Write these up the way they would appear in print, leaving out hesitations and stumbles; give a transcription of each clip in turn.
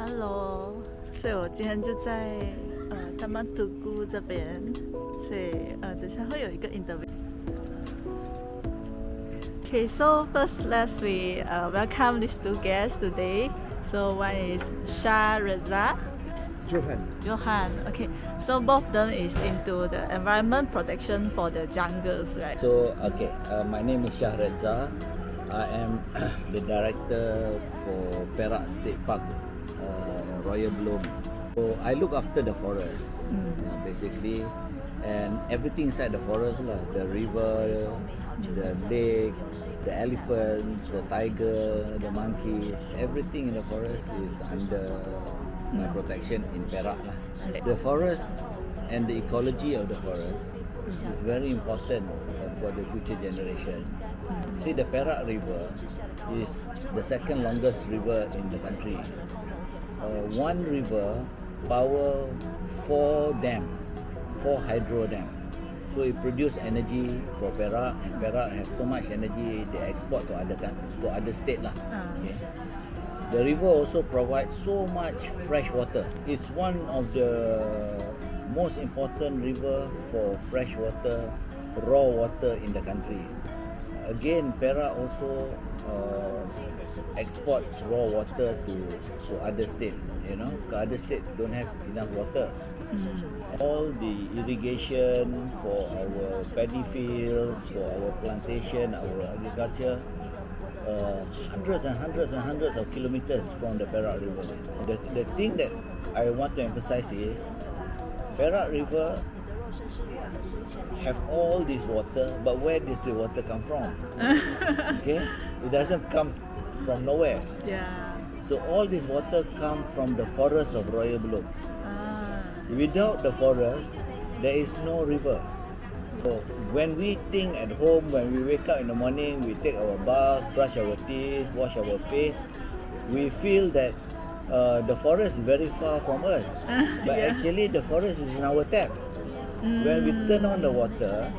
Hello，所以我今天就在Taman Tugu 这边，所以等下会有一个 interview。Okay, so first let's welcome these two guests today. So one is Shah Redza Johan. Okay, so both of them is into the environment protection for the jungles, right? So, my name is Shah Redza. I am the director for Perak State Park, Royal Bloom. So, I look after the forest, basically, and everything inside the forest, the river, the lake, the elephants, the tiger, the monkeys, everything in the forest is under my protection in Perak. The forest and the ecology of the forest is very important for the future generation. See, the Perak River is the second longest river in the country. One river power 4 hydro dams. So it produces energy for Perak, and Perak have so much energy they export to other states lah. Okay. The river also provides so much fresh water. It's one of the most important river for fresh water, raw water in the country. Again, Perak also export raw water to other states. Other states don't have enough water. All the irrigation for our paddy fields, for our plantation, our agriculture, hundreds and hundreds of kilometers from the Perak River. The thing that I want to emphasize is Perak River have all this water, but where does the water come from? Okay, it doesn't come from nowhere. Yeah. So all this water come from the forest of Royal Bloom. Without the forest, there is no river. So when we think at home, when we wake up in the morning, we take our bath, brush our teeth, wash our face, we feel that the forest is very far from us. But actually the forest is in our tap. When we turn on the water,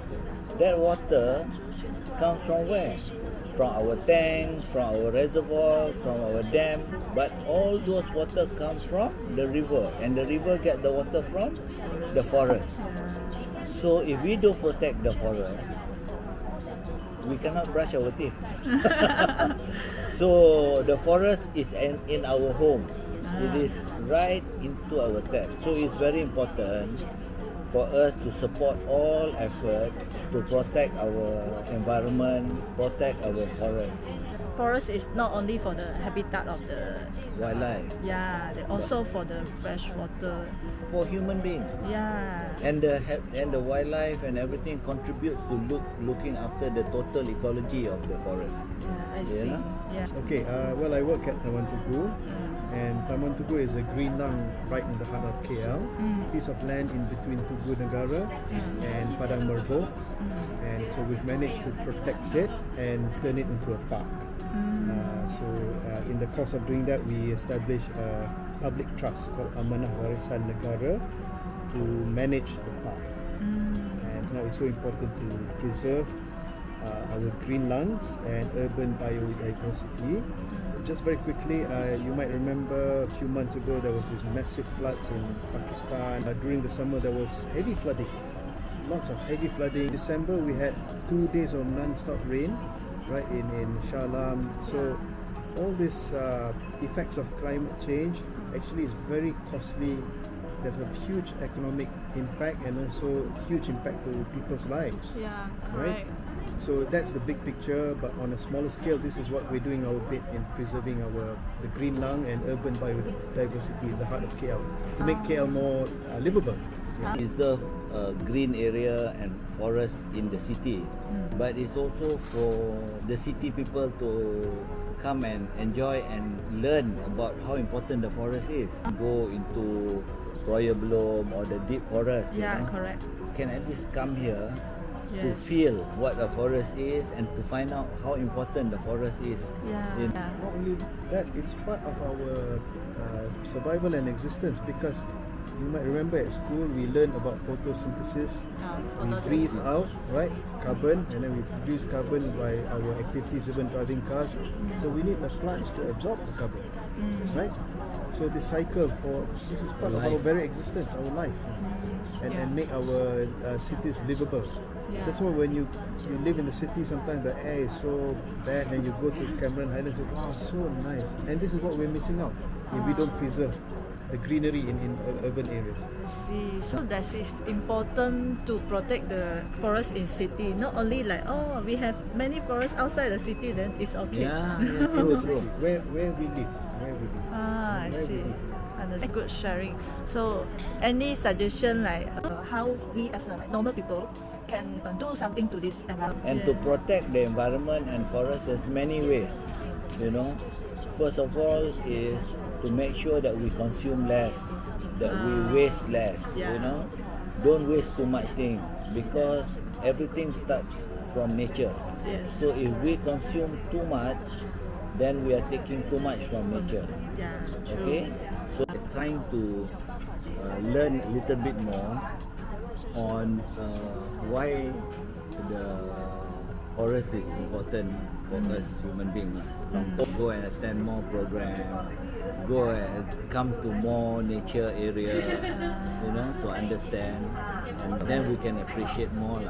that water comes from where? From our tank, from our reservoir, from our dam. But all those water comes from the river, and the river get the water from the forest. So if we don't protect the forest, we cannot brush our teeth. So the forest is in our home. It is right into our tap. So it's very important for us to support all effort to protect our environment, protect our forest. Forest is not only for the habitat of the Wildlife. Also for the fresh water. For human beings. Yeah. And the wildlife and everything contributes to looking after the total ecology of the forest. Yeah, I see. Yeah. Okay, well, I work at Taman Tugu, and Taman Tugu is a green lung right in the heart of KL, piece of land in between Tugu Negara and Padang Merbo, and so we've managed to protect it and turn it into a park. In the course of doing that, we established a public trust called Amanah Warisan Negara to manage the park. And now it's so important to preserve our green lungs and urban biodiversity. Just very quickly, you might remember a few months ago there was this massive floods in Pakistan. During the summer there was heavy flooding, lots of heavy flooding. In December we had 2 days of non-stop rain, right, in Shah Alam. So all these effects of climate change actually is very costly. There's a huge economic impact and also huge impact to people's lives. Yeah, right? So that's the big picture, but on a smaller scale, this is what we're doing our bit in preserving the green lung and urban biodiversity in the heart of KL to make KL more livable. Preserve green area and forest in the city, but it's also for the city people to come and enjoy and learn about how important the forest is. Go into Royal Bloom or the deep forest. Correct. Can at least come here to feel what a forest is and to find out how important the forest is. Not only that, it's part of our survival and existence, because you might remember at school we learned about photosynthesis. We breathe out, right, carbon, and then we produce carbon by our activities, even driving cars. So we need the plants to absorb the carbon, right? So this cycle this is part of our very existence, our life, and make our cities livable. That's why when you live in the city, sometimes the air is so bad, and you go to Cameron Highlands, you go, wow, so nice. And this is what we're missing out if we don't preserve the greenery in urban areas. I see. So that is important to protect the forest in city. Not only like, oh, we have many forests outside the city, then it's okay. Yeah, true. Where we live. I see. Understand. Good sharing. So, any suggestion like how we as normal people can do something to this environment? And to protect the environment and forest, there's many ways. First of all is to make sure that we consume less, that we waste less. Don't waste too much things, because everything starts from nature. Yes. So if we consume too much, then we are taking too much from nature. Yeah, true. Okay, so trying to learn a little bit more on why the forest is important for us human beings. Go and attend more programs, go and come to more nature area, to understand, and then we can appreciate more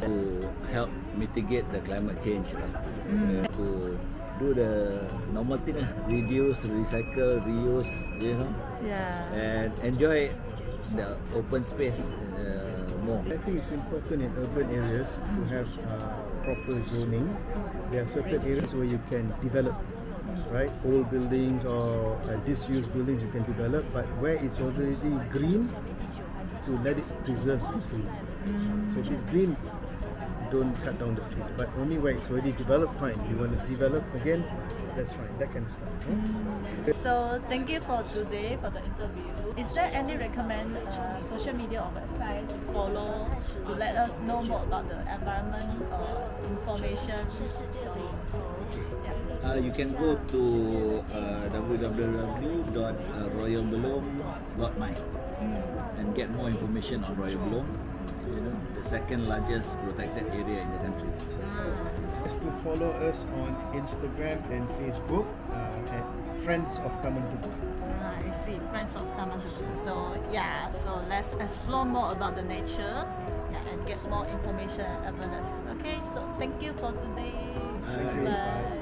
to help mitigate the climate change. To do the normal thing, reduce, recycle, reuse, and enjoy the open space more. I think it's important in urban areas to have proper zoning. There are certain areas where you can develop, right? Old buildings or disused buildings you can develop, but where it's already green, to let it preserve the green. So if it's green, don't cut down the trees, but only where it's already developed, fine. You want to develop again, that's fine, that kind of stuff. So thank you for today for the interview. Is there any recommend social media or website to follow to let us know more about the environment or information? You can go to www.royalbelum.my and get more information on Royal Belum, the second largest protected area in the country. Just to follow us on Instagram and Facebook at Friends of Taman Tugu. I see, Friends of Taman Tugu. So let's explore more about the nature and get more information and awareness. Okay, so thank you for today. Thank you. Bye.